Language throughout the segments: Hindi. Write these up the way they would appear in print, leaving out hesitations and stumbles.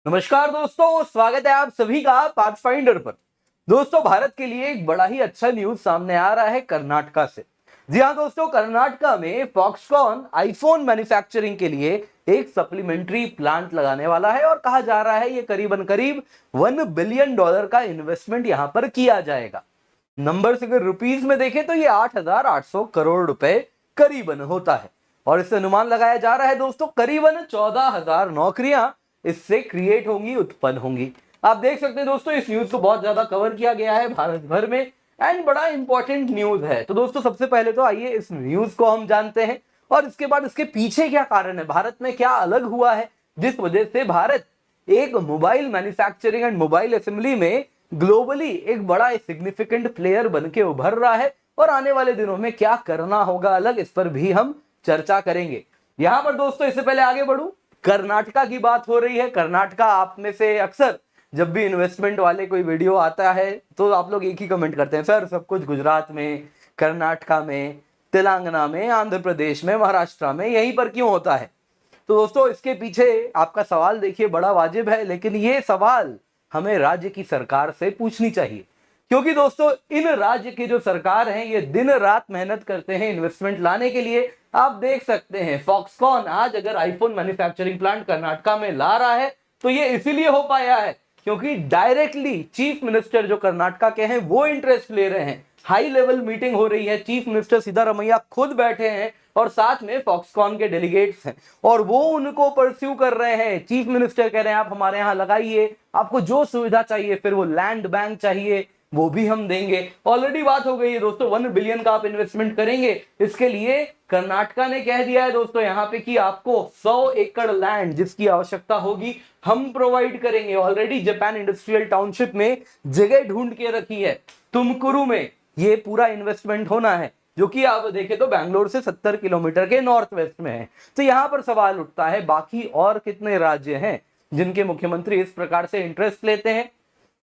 नमस्कार दोस्तों, स्वागत है आप सभी का पाथफाइंडर पर। दोस्तों, भारत के लिए एक बड़ा ही अच्छा न्यूज सामने आ रहा है कर्नाटका से। जी हाँ दोस्तों, कर्नाटका में फॉक्सकॉन आईफोन मैन्युफैक्चरिंग के लिए एक सप्लीमेंट्री प्लांट लगाने वाला है और कहा जा रहा है ये करीबन करीब $1 बिलियन का इन्वेस्टमेंट यहां पर किया जाएगा। नंबर अगर रुपीज में देखें तो ये 8,800 करोड़ रुपए करीबन होता है और इससे अनुमान लगाया जा रहा है दोस्तों करीबन 14,000 नौकरियां इससे क्रिएट होंगी, उत्पन्न होंगी। आप देख सकते हैं दोस्तों, इस न्यूज को बहुत ज्यादा कवर किया गया है भारत भर में एंड बड़ा इंपॉर्टेंट न्यूज है। तो दोस्तों, सबसे पहले तो आइए इस न्यूज को हम जानते हैं और इसके बाद इसके पीछे क्या कारण है, भारत में क्या अलग हुआ है जिस वजह से भारत एक mobile manufacturing and mobile assembly में ग्लोबली एक बड़ा सिग्निफिकेंट प्लेयर बन के उभर रहा है और आने वाले दिनों में क्या करना होगा अलग, इस पर भी हम चर्चा करेंगे। यहां पर दोस्तों, इससे पहले आगे बढ़ूं, कर्नाटका की बात हो रही है। कर्नाटका, आप में से अक्सर जब भी इन्वेस्टमेंट वाले कोई वीडियो आता है तो आप लोग एक ही कमेंट करते हैं, सर सब कुछ गुजरात में, कर्नाटका में, तेलंगाना में, आंध्र प्रदेश में, महाराष्ट्र में, यहीं पर क्यों होता है। तो दोस्तों, इसके पीछे आपका सवाल देखिए बड़ा वाजिब है, लेकिन ये सवाल हमें राज्य की सरकार से पूछनी चाहिए, क्योंकि दोस्तों इन राज्य की जो सरकार है ये दिन रात मेहनत करते हैं इन्वेस्टमेंट लाने के लिए। आप देख सकते हैं फॉक्सकॉन आज अगर आईफोन मैन्युफैक्चरिंग प्लांट कर्नाटका में ला रहा है तो ये इसीलिए हो पाया है क्योंकि डायरेक्टली चीफ मिनिस्टर जो कर्नाटका के हैं वो इंटरेस्ट ले रहे हैं। हाई लेवल मीटिंग हो रही है, चीफ मिनिस्टर सिद्धारमैया खुद बैठे हैं और साथ में फॉक्सकॉन के डेलीगेट्स हैं और वो उनको परस्यू कर रहे हैं। चीफ मिनिस्टर कह रहे हैं आप हमारे यहाँ लगाइए, आपको जो सुविधा चाहिए, फिर वो लैंड बैंक चाहिए वो भी हम देंगे। ऑलरेडी बात हो गई है दोस्तों, 1 बिलियन का आप इन्वेस्टमेंट करेंगे। इसके लिए कर्नाटका ने कह दिया है दोस्तों यहाँ पे कि आपको 100 एकड़ लैंड जिसकी आवश्यकता होगी हम प्रोवाइड करेंगे। ऑलरेडी जापान इंडस्ट्रियल टाउनशिप में जगह ढूंढ के रखी है। तुमकुरु में ये पूरा इन्वेस्टमेंट होना है जो कि आप देखें तो बैंगलोर से 70 किलोमीटर के नॉर्थ वेस्ट में है। तो यहां पर सवाल उठता है बाकी और कितने राज्य हैं जिनके मुख्यमंत्री इस प्रकार से इंटरेस्ट लेते हैं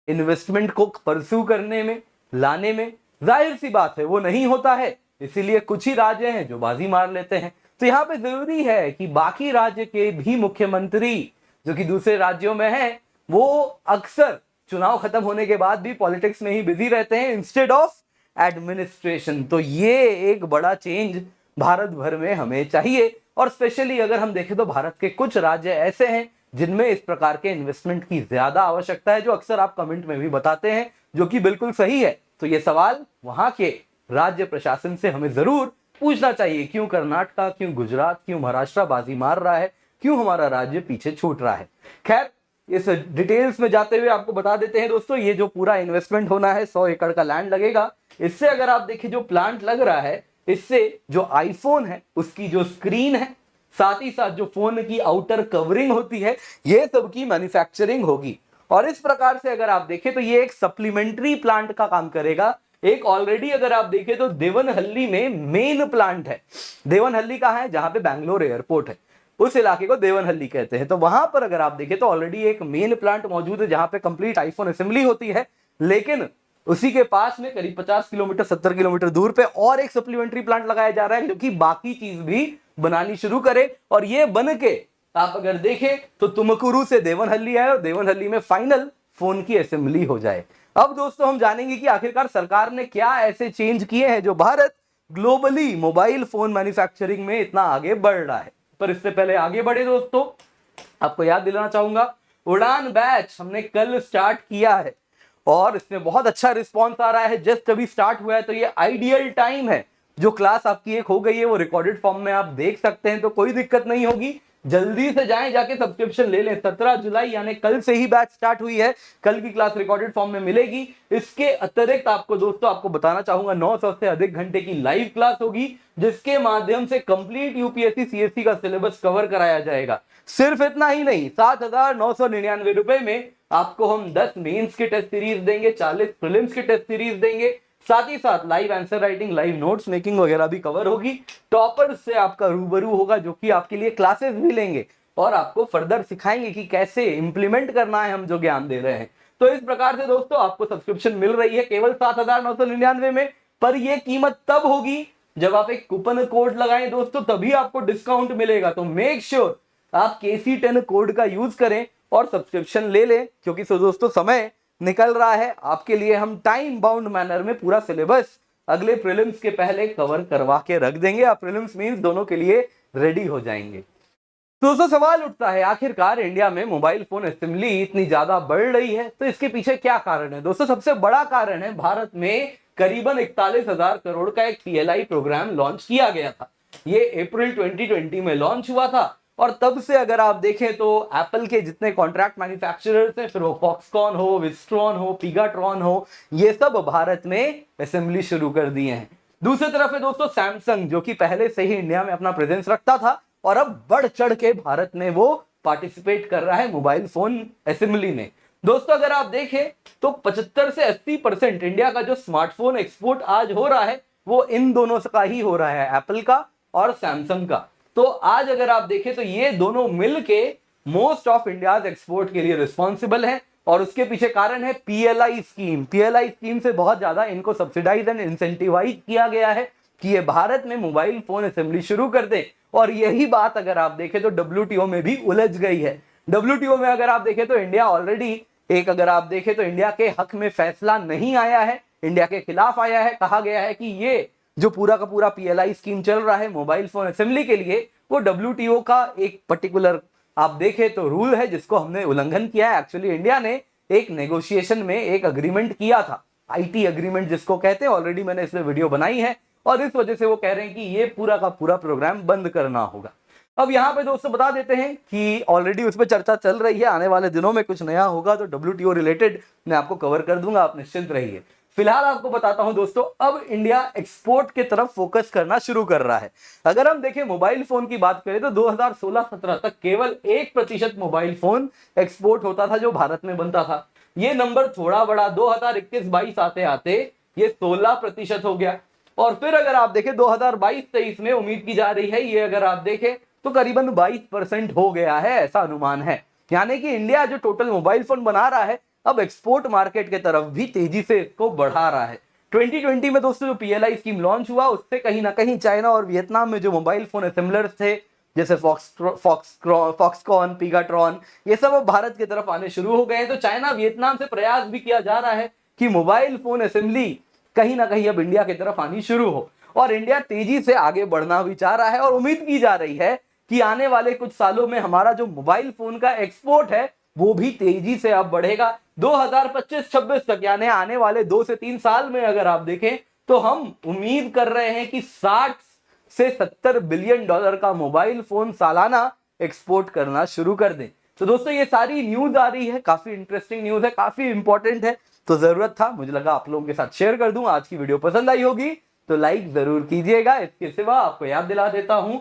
इन्वेस्टमेंट को परस्यू करने में, लाने में। जाहिर सी बात है वो नहीं होता है, इसीलिए कुछ ही राज्य हैं जो बाजी मार लेते हैं। तो यहाँ पे जरूरी है कि बाकी राज्य के भी मुख्यमंत्री जो कि दूसरे राज्यों में हैं वो अक्सर चुनाव खत्म होने के बाद भी पॉलिटिक्स में ही बिजी रहते हैं इंस्टेड ऑफ एडमिनिस्ट्रेशन। तो ये एक बड़ा चेंज भारत भर में हमें चाहिए और स्पेशली अगर हम देखें तो भारत के कुछ राज्य ऐसे हैं जिनमें इस प्रकार के इन्वेस्टमेंट की ज्यादा आवश्यकता है, जो अक्सर आप कमेंट में भी बताते हैं, जो कि बिल्कुल सही है। तो ये सवाल वहां के राज्य प्रशासन से हमें जरूर पूछना चाहिए, क्यों कर्नाटका, क्यों गुजरात, क्यों महाराष्ट्र बाजी मार रहा है, क्यों हमारा राज्य पीछे छूट रहा है। खैर, इस डिटेल्स में जाते हुए आपको बता देते हैं दोस्तों, ये जो पूरा इन्वेस्टमेंट होना है 100 एकड़ का लैंड लगेगा। इससे अगर आप देखिए जो प्लांट लग रहा है, इससे जो आईफोन है उसकी जो स्क्रीन है, साथ ही साथ जो फोन की आउटर कवरिंग होती है, ये सब की मैन्युफैक्चरिंग होगी। और इस प्रकार से अगर आप देखें तो ये एक सप्लीमेंट्री प्लांट का काम करेगा। एक ऑलरेडी अगर आप देखें तो देवनहल्ली में मेन प्लांट है। देवनहल्ली कहां है? जहां पे बैंगलोर एयरपोर्ट है, उस इलाके को देवनहल्ली कहते हैं। तो वहां पर अगर आप देखें तो ऑलरेडी एक मेन प्लांट मौजूद है जहां पे कंप्लीट आईफोन असेंबली होती है, लेकिन उसी के पास में करीब 50 किलोमीटर 70 किलोमीटर दूर पे और एक सप्लीमेंट्री प्लांट लगाया जा रहा है जो कि बाकी चीज भी बनानी शुरू करे। और ये बन के आप अगर देखें तो तुमकुरु से देवनहल्ली आए और देवनहल्ली में फाइनल फोन की असेंबली हो जाए। अब दोस्तों हम जानेंगे कि आखिरकार सरकार ने क्या ऐसे चेंज किए हैं जो Bharat globally mobile phone manufacturing में इतना आगे बढ़ रहा है। पर इससे पहले आगे बढ़े दोस्तों, आपको याद दिलाना चाहूंगा उड़ान बैच हमने कल स्टार्ट किया है और इसमें बहुत अच्छा रिस्पॉन्स आ रहा है। जस्ट अभी स्टार्ट हुआ है तो ये आइडियल टाइम है। जो क्लास आपकी एक हो गई है वो रिकॉर्डेड फॉर्म में आप देख सकते हैं, तो कोई दिक्कत नहीं होगी। जल्दी से जाएं, जाके सब्सक्रिप्शन ले लें। 17 जुलाई यानी कल से ही बैच स्टार्ट हुई है। कल की क्लास रिकॉर्डेड फॉर्म में मिलेगी। इसके अतिरिक्त आपको दोस्तों आपको बताना चाहूंगा 900 से अधिक घंटे की लाइव क्लास होगी जिसके माध्यम से कंप्लीट यूपीएससी सीएससी का सिलेबस कवर कराया जाएगा। सिर्फ इतना ही नहीं, 7,999 रुपए में आपको हम 10 मेंस के टेस्ट सीरीज देंगे, 40 प्रीलिम्स के टेस्ट सीरीज देंगे, साथ ही साथ live answer writing, live notes making वगैरह भी कवर होगी। टॉपर से आपका रूबरू होगा जो कि आपके लिए क्लासेस भी लेंगे और आपको फर्दर सिखाएंगे कि कैसे इंप्लीमेंट करना है हम जो ज्ञान दे रहे हैं। तो इस प्रकार से दोस्तों आपको सब्सक्रिप्शन मिल रही है केवल 7,999 में। पर यह कीमत तब होगी जब आप एक कूपन कोड लगाएं दोस्तों, तभी आपको डिस्काउंट मिलेगा। तो मेक श्योर आप KC10 कोड का यूज करें और सब्सक्रिप्शन ले लें, क्योंकि दोस्तों समय निकल रहा है आपके लिए। हम टाइम बाउंड मैनर में पूरा सिलेबस अगले प्रीलिम्स के पहले कवर करवा के रख देंगे। आप प्रीलिम्स मींस दोनों के लिए रेडी हो जाएंगे। तो दोस्तों सवाल उठता है, आखिरकार इंडिया में मोबाइल फोन असेंबली इतनी ज्यादा बढ़ रही है तो इसके पीछे क्या कारण है। दोस्तों सबसे बड़ा कारण है, भारत में करीबन 41,000 करोड़ का एक PLI प्रोग्राम लॉन्च किया गया था। ये अप्रैल 2020 में लॉन्च हुआ था और तब से अगर आप देखें तो एप्पल के जितने कॉन्ट्रैक्ट मैन्युफैक्चरर्स हैं, फिर वो फॉक्सकॉन हो, विस्ट्रॉन हो, पीगाट्रॉन हो, ये सब भारत में असेंबली शुरू कर दिए हैं। दूसरी तरफ है दोस्तों सैमसंग, जो कि पहले से ही इंडिया में अपना प्रेजेंस रखता था और अब बढ़ चढ़ के भारत में वो पार्टिसिपेट कर रहा है मोबाइल फोन असेंबली में। दोस्तों अगर आप देखें तो 75 से 80% इंडिया का जो स्मार्टफोन एक्सपोर्ट आज हो रहा है वो इन दोनों का ही हो रहा है, एप्पल का और सैमसंग का। तो आज अगर आप देखें तो ये दोनों मिलके मोस्ट ऑफ इंडियाज एक्सपोर्ट के लिए रिस्पॉन्सिबल है और उसके पीछे कारण है PLI स्कीम। PLI स्कीम से बहुत ज्यादा इनको सब्सिडाइज एंड इंसेंटिवाइज किया गया है कि ये भारत में मोबाइल फोन असेंबली शुरू कर दें। और यही बात अगर आप देखें तो WTO में भी उलझ गई है। WTO में अगर आप देखें तो इंडिया ऑलरेडी अगर आप देखें तो इंडिया के हक में फैसला नहीं आया है, इंडिया के खिलाफ आया है। कहा गया है कि ये जो पूरा का पूरा PLI स्कीम चल रहा है मोबाइल फोन असेंबली के लिए, वो WTO का एक पर्टिकुलर आप देखें तो रूल है जिसको हमने उल्लंघन किया है। एक्चुअली इंडिया ने एक नेगोशिएशन में एक अग्रीमेंट किया था, IT अग्रीमेंट जिसको कहते हैं, ऑलरेडी मैंने इसमें वीडियो बनाई है और इस वजह से वो कह रहे हैं कि ये पूरा का पूरा प्रोग्राम बंद करना होगा। अब यहाँ पे दोस्तों बता देते हैं कि ऑलरेडी उस पर चर्चा चल रही है, आने वाले दिनों में कुछ नया होगा तो WTO रिलेटेड मैं आपको कवर कर दूंगा, आप निश्चिंत रहिए। फिलहाल आपको बताता हूं दोस्तों, अब इंडिया एक्सपोर्ट की तरफ फोकस करना शुरू कर रहा है। अगर हम देखें मोबाइल फोन की बात करें तो 2016-17 तक केवल 1% मोबाइल फोन एक्सपोर्ट होता था जो भारत में बनता था। ये नंबर थोड़ा बड़ा 2021-22 आते आते ये 16% हो गया और फिर अगर आप देखें 2022-23 में उम्मीद की जा रही है ये अगर आप देखें तो करीबन 22% हो गया है, ऐसा अनुमान है। यानी कि इंडिया जो टोटल मोबाइल फोन बना रहा है अब एक्सपोर्ट मार्केट की तरफ भी तेजी से इसको बढ़ा रहा है। 2020 में दोस्तों जो PLI स्कीम लॉन्च हुआ उससे कहीं ना कहीं चाइना और वियतनाम में जो मोबाइल फोन असेंबलर्स थे जैसे फॉक्सकॉन, पीगाट्रॉन, ये सब अब भारत की तरफ आने शुरू हो गए हैं। तो चाइना वियतनाम से प्रयास भी किया जा रहा है कि मोबाइल फोन असेंबली कहीं ना कहीं अब इंडिया की तरफ आनी शुरू हो और इंडिया तेजी से आगे बढ़ना भी चाह रहा है और उम्मीद की जा रही है कि आने वाले कुछ सालों में हमारा जो मोबाइल फोन का एक्सपोर्ट है वो भी तेजी से अब बढ़ेगा। 2025-26 तक यानी आने वाले 2 से 3 साल में अगर आप देखें तो हम उम्मीद कर रहे हैं कि 60 से 70 बिलियन डॉलर का मोबाइल फोन सालाना एक्सपोर्ट करना शुरू कर दें। तो दोस्तों ये सारी न्यूज आ रही है, काफी इंटरेस्टिंग न्यूज है, काफी इंपॉर्टेंट है, तो जरूरत था, मुझे लगा आप लोगों के साथ शेयर कर दूं। आज की वीडियो पसंद आई होगी तो लाइक जरूर कीजिएगा। इसके सिवा आपको याद दिला देता हूं,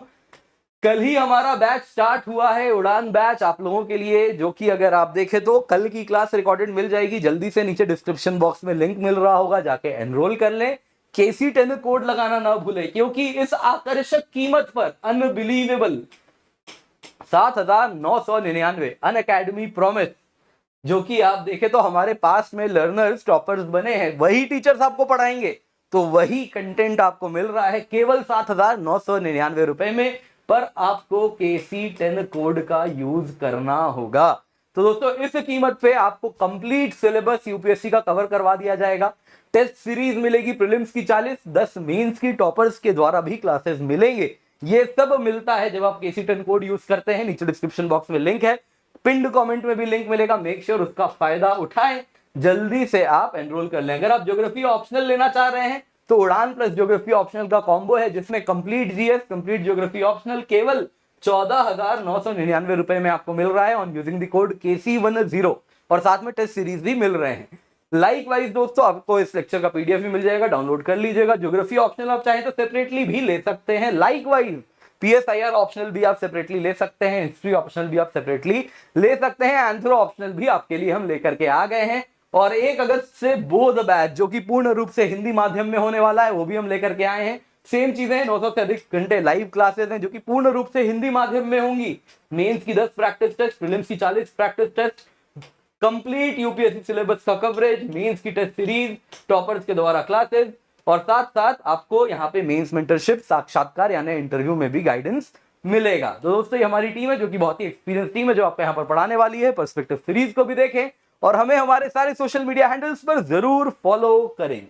कल ही हमारा बैच स्टार्ट हुआ है, उड़ान बैच आप लोगों के लिए, जो कि अगर आप देखें तो कल की क्लास रिकॉर्डेड मिल जाएगी। जल्दी से नीचे डिस्क्रिप्शन बॉक्स में लिंक मिल रहा होगा, जाके एनरोल कर लें। KC10 कोड लगाना ना भूले, क्योंकि इस आकर्षक कीमत पर अनबिलीवेबल 7,999 अनअकैडमी प्रॉमिस, जो कि आप देखें तो हमारे पास में लर्नर्स टॉपर्स बने हैं, वही टीचर्स आपको पढ़ाएंगे, तो वही कंटेंट आपको मिल रहा है केवल 7,999 रुपए में। पर आपको KC10 कोड का यूज करना होगा। तो दोस्तों इस कीमत पे आपको कंप्लीट सिलेबस यूपीएससी का कवर करवा दिया जाएगा। टेस्ट सीरीज मिलेगी, प्रीलिम्स की 40, 10 मेंस की टॉपर्स के द्वारा भी क्लासेस मिलेंगे। ये सब मिलता है जब आप KC10 कोड यूज करते हैं। नीचे डिस्क्रिप्शन बॉक्स में लिंक है, पिंड कमेंट में भी लिंक मिलेगा, मेक श्योर उसका फायदा उठाएं, जल्दी से आप एनरोल कर लें। अगर आप ज्योग्राफी ऑप्शनल लेना चाह रहे हैं तो उड़ान प्लस ज्योग्राफी ऑप्शनल का कॉम्बो है, जिसमें complete GS, complete geography optional केवल 14,999 रुपए में आपको मिल रहा है on using the code KC10 और साथ में टेस्ट सीरीज भी मिल रहे हैं। लाइक वाइज दोस्तों आपको इस लेक्चर का PDF भी मिल जाएगा, डाउनलोड कर लीजिएगा। ज्योग्राफी ऑप्शनल आप चाहें तो सेपरेटली भी ले सकते हैं, लाइक वाइज PSIR ऑप्शनल भी आप सेपरेटली ले सकते हैं, हिस्ट्री ऑप्शनल भी आप सेपरेटली ले सकते हैं, एंथ्रो ऑप्शनल भी आपके लिए हम लेकर के आ गए हैं। और 1 अगस्त से बोध बैच जो कि पूर्ण रूप से हिंदी माध्यम में होने वाला है वो भी हम लेकर के आए हैं। सेम चीजें, 900 से अधिक घंटे लाइव क्लासेस हैं जो कि पूर्ण रूप से हिंदी माध्यम में होंगी। मेंस की 10 प्रैक्टिस टेस्ट, प्रीलिम्स की 40 practice test, complete UPSC syllabus का कवरेज, मेंस की टेस्ट सीरीज, टॉपर्स के द्वारा क्लासेस और साथ साथ आपको यहाँ पे मेंस मेंटरशिप, साक्षात्कार यानी इंटरव्यू में भी गाइडेंस मिलेगा। तो दोस्तों ये हमारी टीम है जो कि बहुत ही एक्सपीरियंस टीम है जो आपको यहाँ पर पढ़ाने वाली है। पर्सपेक्टिव सीरीज को भी देखें और हमें हमारे सारे सोशल मीडिया हैंडल्स पर जरूर फॉलो करें।